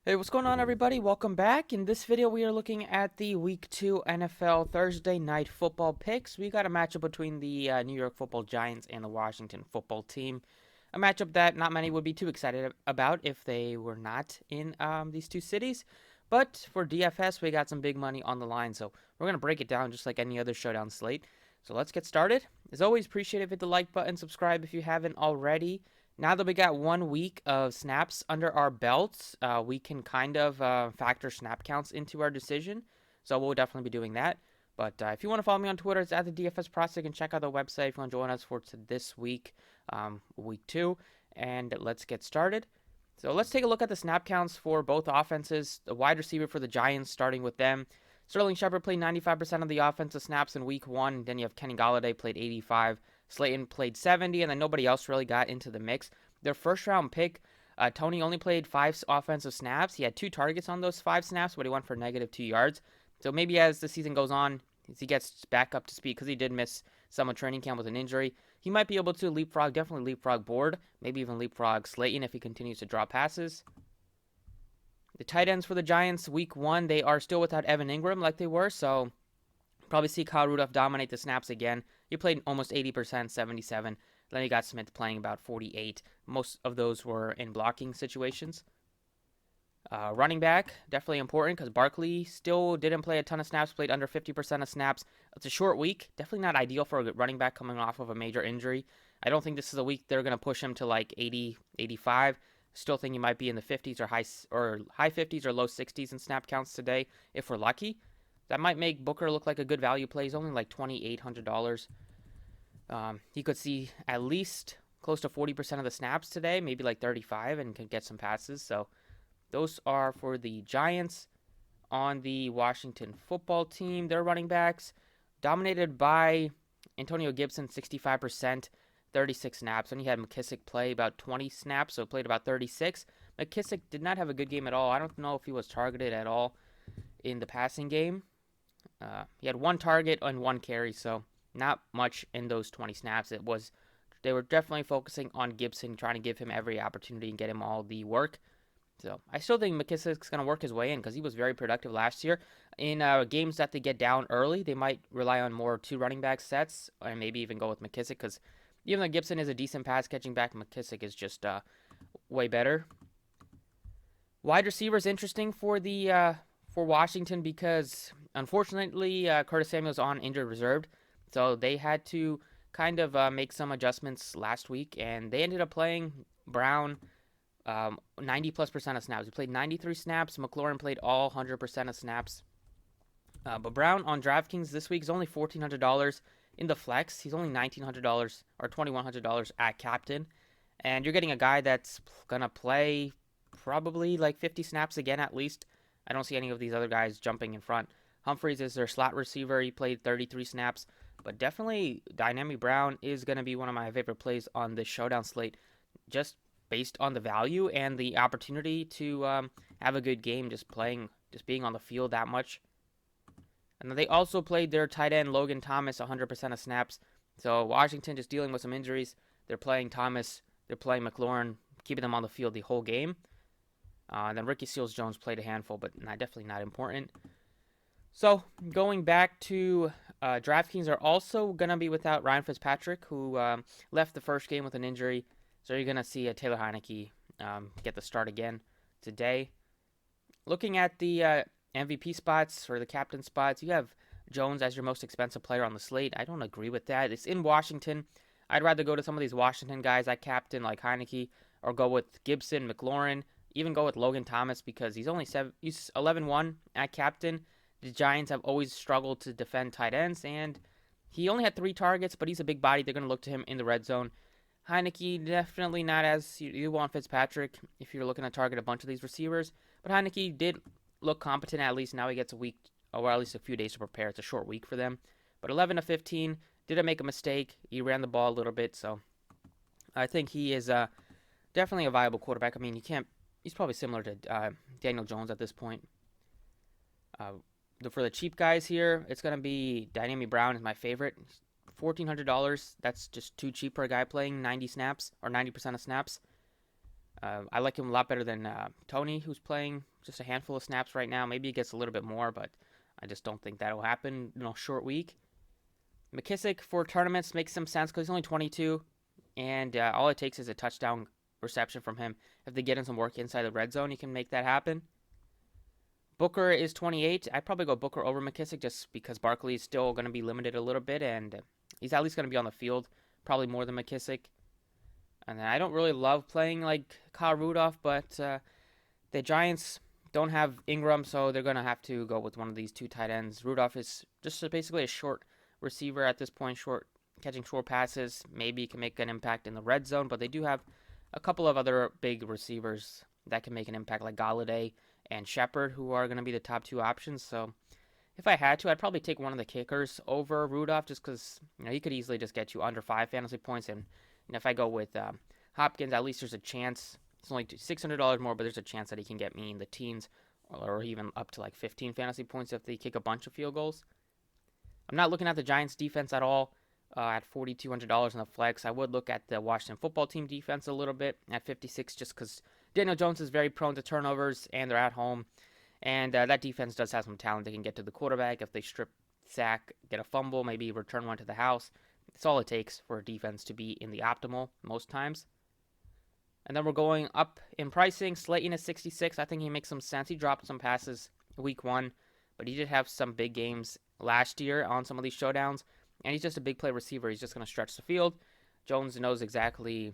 Hey, what's going on, everybody? Welcome back. In this video, we are looking at the Week 2 NFL Thursday Night Football picks. We got a matchup between the New York Football Giants and the Washington Football Team. A matchup that not many would be too excited about if they were not in these two cities. But for DFS, we got some big money on the line, so we're going to break it down just like any other Showdown slate. So let's get started. As always, appreciate it if you hit the like button, subscribe if you haven't already. Now that we got 1 week of snaps under our belts, we can kind of factor snap counts into our decision. So we'll definitely be doing that. But if you want to follow me on Twitter, it's at the DFS Process. And check out the website if you want to join us for this week, week 2. And let's get started. So let's take a look at the snap counts for both offenses. The wide receiver for the Giants, starting with them. Sterling Shepard played 95% of the offensive snaps in week 1. Then you have Kenny Golladay played 85. Slayton played 70, and then nobody else really got into the mix. Their first round pick, Tony only played 5 offensive snaps. He had 2 targets on those 5 snaps, but he went for -2 yards. So maybe as the season goes on, as he gets back up to speed, because he did miss some of training camp with an injury, he might be able to definitely leapfrog Board, maybe even leapfrog Slayton if he continues to drop passes. The tight ends for the Giants, week 1, they are still without Evan Ingram like they were, so probably see Kyle Rudolph dominate the snaps again. He played almost 80%, 77. Then you got Smith playing about 48. Most of those were in blocking situations. Running back, definitely important because Barkley still didn't play a ton of snaps, played under 50% of snaps. It's a short week. Definitely not ideal for a running back coming off of a major injury. I don't think this is a week they're going to push him to like 80, 85. Still think he might be in the 50s or high 50s or low 60s in snap counts today if we're lucky. That might make Booker look like a good value play. He's only like $2,800. He could see at least close to 40% of the snaps today, maybe like 35, and can get some passes. So those are for the Giants. On the Washington Football Team, their running backs dominated by Antonio Gibson, 65%, 36 snaps. And he had McKissick play about 20 snaps, so played about 36. McKissick did not have a good game at all. I don't know if he was targeted at all in the passing game. He had 1 target and 1 carry, so not much in those 20 snaps. They were definitely focusing on Gibson, trying to give him every opportunity and get him all the work. So I still think McKissick's going to work his way in because he was very productive last year. In games that they get down early, they might rely on more 2 running back sets and maybe even go with McKissick because even though Gibson is a decent pass catching back, McKissick is just way better. Wide receiver is interesting for Washington because unfortunately Curtis Samuel's on injured reserve, so they had to kind of make some adjustments last week, and they ended up playing Brown 90+% of snaps. He played 93 snaps. McLaurin played all 100% of snaps. But Brown on Draftkings this week is only $1,400 in the flex. He's only $1,900 or $2,100 at captain, and you're getting a guy that's gonna play probably like 50 snaps again at least. I don't see any of these other guys jumping in front. Humphreys is their slot receiver. He played 33 snaps. But definitely Dynamic Brown is going to be one of my favorite plays on this Showdown slate. Just based on the value and the opportunity to have a good game just being on the field that much. And then they also played their tight end Logan Thomas 100% of snaps. So Washington just dealing with some injuries. They're playing Thomas. They're playing McLaurin, keeping them on the field the whole game. Then Ricky Seals-Jones played a handful, but definitely not important. So going back to DraftKings are also going to be without Ryan Fitzpatrick, who left the first game with an injury. So you're going to see Taylor Heineke get the start again today. Looking at the MVP spots or the captain spots, you have Jones as your most expensive player on the slate. I don't agree with that. It's in Washington. I'd rather go to some of these Washington guys at captain like Heineke, or go with Gibson, McLaurin, even go with Logan Thomas because he's 11-1 at captain. The Giants have always struggled to defend tight ends, and he only had 3 targets, but he's a big body. They're going to look to him in the red zone. Heineke, definitely not as you want Fitzpatrick if you're looking to target a bunch of these receivers. But Heineke did look competent at least. Now he gets a week, or at least a few days to prepare. It's a short week for them. But 11-15, didn't make a mistake. He ran the ball a little bit, so I think he is definitely a viable quarterback. I mean, he's probably similar to Daniel Jones at this point. For the cheap guys here, it's going to be Dynamic Brown is my favorite. $1,400. That's just too cheap for a guy playing 90 snaps or 90% of snaps. I like him a lot better than Tony, who's playing just a handful of snaps right now. Maybe he gets a little bit more, but I just don't think that'll happen in a short week. McKissick for tournaments makes some sense because he's only 22, and all it takes is a touchdown reception from him. If they get in some work inside the red zone, he can make that happen. Booker is 28. I'd probably go Booker over McKissick just because Barkley is still going to be limited a little bit, and he's at least going to be on the field probably more than McKissick. And then I don't really love playing like Kyle Rudolph, but the Giants don't have Ingram, so they're going to have to go with one of these two tight ends. Rudolph is just basically a short receiver at this point, catching short passes. Maybe he can make an impact in the red zone, but they do have a couple of other big receivers that can make an impact, like Galladay and Shepard, who are going to be the top two options. So if I had to, I'd probably take one of the kickers over Rudolph, just because he could easily just get you under 5 fantasy points. And if I go with Hopkins, at least there's a chance. It's only $600 more, but there's a chance that he can get me in the teens, or even up to like 15 fantasy points if they kick a bunch of field goals. I'm not looking at the Giants defense at all at $4,200 in the flex. I would look at the Washington football team defense a little bit at 56, just because Daniel Jones is very prone to turnovers and they're at home. And that defense does have some talent. They can get to the quarterback if they strip, sack, get a fumble, maybe return one to the house. It's all it takes for a defense to be in the optimal most times. And then we're going up in pricing. Slayton is 66. I think he makes some sense. He dropped some passes week 1, but he did have some big games last year on some of these showdowns. And he's just a big play receiver. He's just going to stretch the field. Jones knows exactly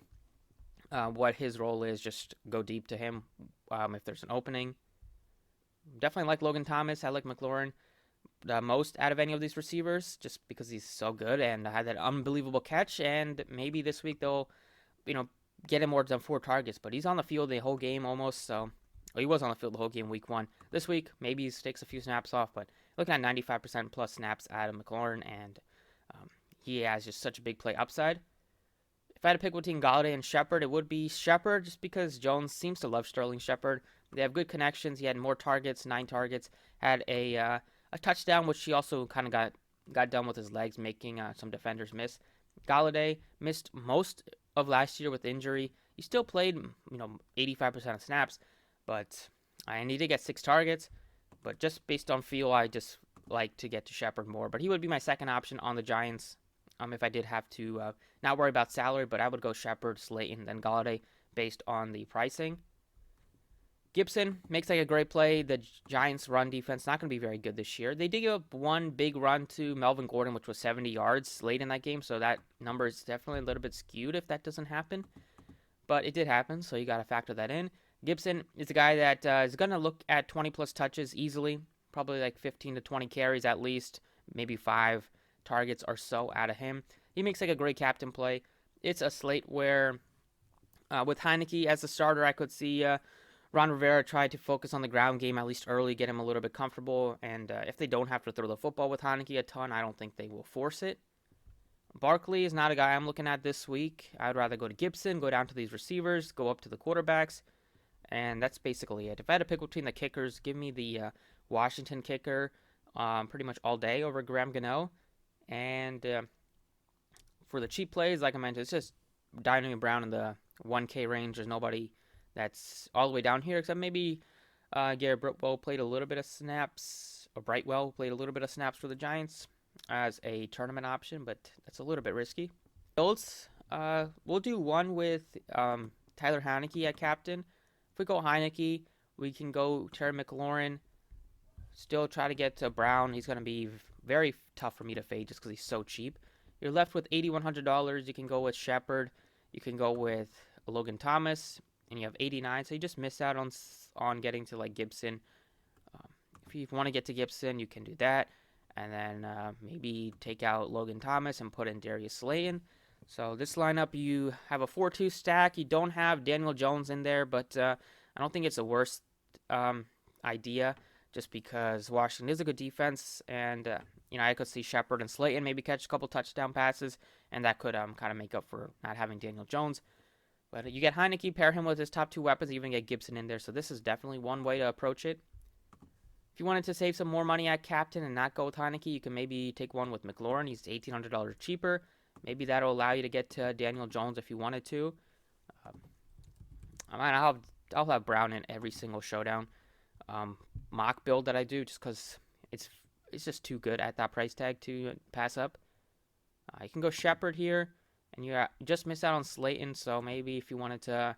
what his role is. Just go deep to him if there's an opening. Definitely like Logan Thomas. I like McLaurin the most out of any of these receivers just because he's so good and had that unbelievable catch. And maybe this week they'll, get him more than 4 targets. But he's on the field the whole game almost. So he was on the field the whole game week 1. This week, maybe he takes a few snaps off. But looking at 95% plus snaps out of McLaurin. And he has just such a big play upside. If I had to pick between Galladay and Shepard, it would be Shepard just because Jones seems to love Sterling Shepard. They have good connections. He had more targets, 9 targets. Had a touchdown, which he also kind of got done with his legs, making some defenders miss. Galladay missed most of last year with injury. He still played, 85% of snaps, but I need to get 6 targets. But just based on feel, I just like to get to Shepard more. But he would be my second option on the Giants if I did have to not worry about salary, but I would go Shepard, Slayton, then Galladay based on the pricing. Gibson makes like a great play. The Giants' run defense not going to be very good this year. They did give up one big run to Melvin Gordon, which was 70 yards late in that game, so that number is definitely a little bit skewed if that doesn't happen. But it did happen, so you got to factor that in. Gibson is a guy that is going to look at 20-plus touches easily, probably like 15 to 20 carries at least, maybe 5 targets or so out of him. He makes like a great captain play. It's a slate where with Heineke as the starter, I could see Ron Rivera try to focus on the ground game at least early, get him a little bit comfortable. And if they don't have to throw the football with Heineke a ton, I don't think they will force it. Barkley is not a guy I'm looking at this week. I'd rather go to Gibson, go down to these receivers, go up to the quarterbacks. And that's basically it. If I had to pick between the kickers, give me the Washington kicker pretty much all day over Graham Gano. And for the cheap plays, like I mentioned, it's just Dino Brown in the 1K range. There's nobody that's all the way down here except maybe Garrett Brightwell played a little bit of snaps. Or Brightwell played a little bit of snaps for the Giants as a tournament option, but that's a little bit risky. Builds, we'll do one with Tyler Heineke at captain. If we go Heineke, we can go Terry McLaurin. Still try to get to Brown. He's going to be very tough for me to fade just because he's so cheap. You're left with $8,100. You can go with Shepard. You can go with Logan Thomas. And you have 89. So you just miss out on getting to like Gibson. If you want to get to Gibson, you can do that. And then maybe take out Logan Thomas and put in Darius Slayton. So this lineup, you have a 4-2 stack. You don't have Daniel Jones in there, but I don't think it's the worst idea just because Washington is a good defense. And, I could see Shepard and Slayton maybe catch a couple touchdown passes, and that could kind of make up for not having Daniel Jones. But you get Heineke, pair him with his top 2 weapons, even get Gibson in there. So this is definitely one way to approach it. If you wanted to save some more money at captain and not go with Heineke, you can maybe take one with McLaurin. He's $1,800 cheaper. Maybe that'll allow you to get to Daniel Jones if you wanted to. I mean, I'll have Brown in every single showdown mock build that I do, just because it's it's just too good at that price tag to pass up. You can go Shepard here, and you just miss out on Slayton. So maybe if you wanted to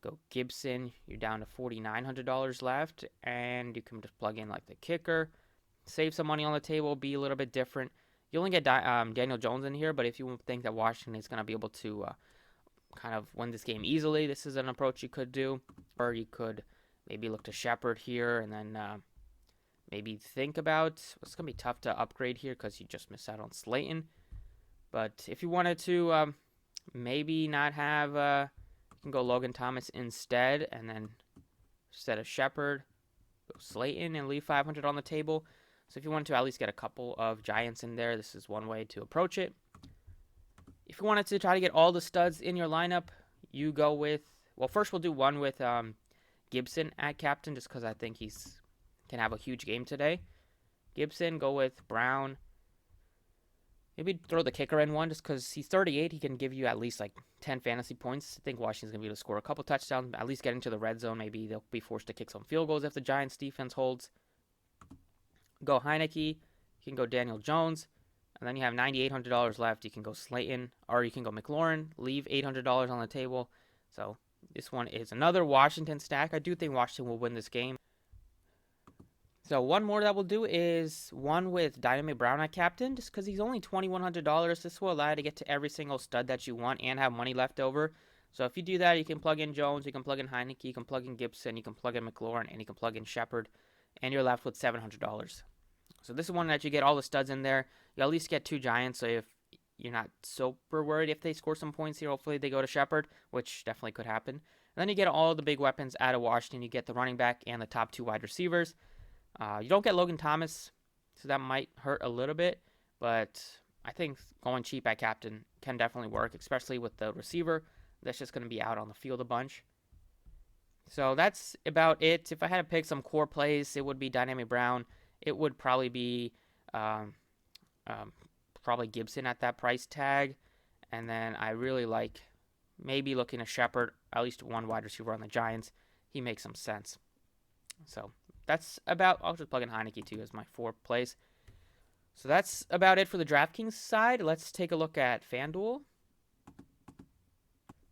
go Gibson, you're down to $4,900 left, and you can just plug in like the kicker, save some money on the table, be a little bit different. You only get Daniel Jones in here, but if you think that Washington is going to be able to kind of win this game easily, this is an approach you could do. Or you could maybe look to Shepard here, and then maybe think about, it's going to be tough to upgrade here because you just missed out on Slayton. But if you wanted to maybe not have, you can go Logan Thomas instead, and then instead of Shepard, go Slayton and leave $500 on the table. So if you wanted to at least get a couple of Giants in there, this is one way to approach it. If you wanted to try to get all the studs in your lineup, you go with, well, first we'll do one with Gibson at captain, just because I think he's can have a huge game today. Gibson, go with Brown. Maybe throw the kicker in one, just because he's 38. He can give you at least like 10 fantasy points. I think Washington's going to be able to score a couple touchdowns, at least get into the red zone. Maybe they'll be forced to kick some field goals if the Giants defense holds. Go Heineke. You can go Daniel Jones. And then you have $9,800 left. You can go Slayton, or you can go McLaurin. Leave $800 on the table. So this one is another Washington stack. I do think Washington will win this game. So one more that we'll do is one with Dynamite Brown at captain, just because he's only $2,100. This will allow you to get to every single stud that you want and have money left over. So if you do that, you can plug in Jones, you can plug in Heineke, you can plug in Gibson, you can plug in McLaurin, and you can plug in Shepard, and you're left with $700. So this is one that you get all the studs in there. You at least get two Giants, so if you're not super worried if they score some points here, hopefully they go to Shepard, which definitely could happen. And then you get all the big weapons out of Washington. You get the running back and the top two wide receivers. You don't get Logan Thomas, so that might hurt a little bit, but I think going cheap at captain can definitely work, especially with the receiver that's just going to be out on the field a bunch. So that's about it. If I had to pick some core plays, it would be Dynamic Brown. It would probably be probably Gibson at that price tag, and then I really like maybe looking at Shepard, at least one wide receiver on the Giants. He makes some sense. So that's about, I'll just plug in Heineke too as my 4 plays. So that's about it for the DraftKings side. Let's take a look at Fanduel.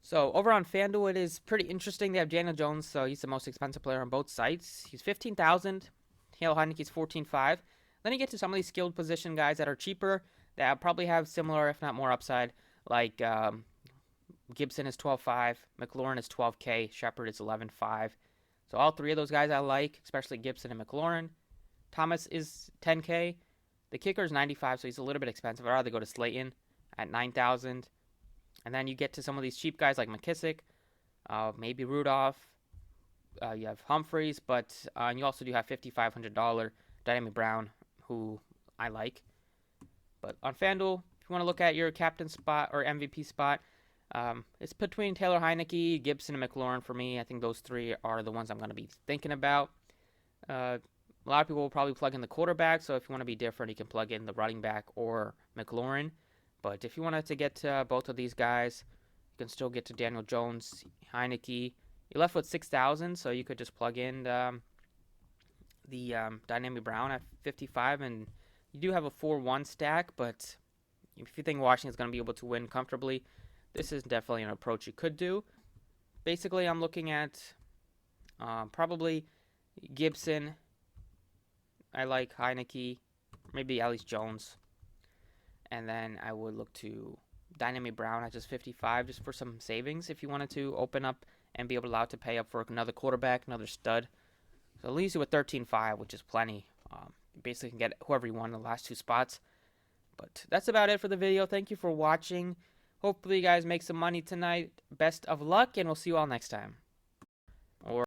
So over on Fanduel, it is pretty interesting. They have Daniel Jones, so he's the most expensive player on both sites. He's $15,000. Taylor Heineke's $14,500. Then you get to some of these skilled position guys that are cheaper, that probably have similar, if not more, upside. Like Gibson is $12,500, McLaurin is $12K, Shepard is $11,500. So all 3 of those guys I like, especially Gibson and McLaurin. Thomas is $10K. The kicker is $95,000, so he's a little bit expensive. I'd rather go to Slayton at $9,000. And then you get to some of these cheap guys like McKissick, maybe Rudolph. You have Humphreys, but you also do have $5,500 Dynamic Brown, who I like. But on FanDuel, if you want to look at your captain spot or MVP spot, it's between Taylor Heineke, Gibson, and McLaurin for me. I think those 3 are the ones I'm going to be thinking about. A lot of people will probably plug in the quarterback, so if you want to be different, you can plug in the running back or McLaurin. But if you wanted to get to both of these guys, you can still get to Daniel Jones, Heineke. You're left with $6,000, so you could just plug in the Dynamic Brown at $55,000, and you do have a 4-1 stack, but if you think Washington's going to be able to win comfortably, this is definitely an approach you could do. Basically, I'm looking at probably Gibson. I like Heineke, maybe at least Jones. And then I would look to Dynamic Brown at just $55,000 just for some savings if you wanted to open up and be allowed to pay up for another quarterback, another stud. So it leaves you with $13,500, which is plenty. You basically can get whoever you want in the last 2 spots. But that's about it for the video. Thank you for watching. Hopefully you guys make some money tonight. Best of luck, and we'll see you all next time.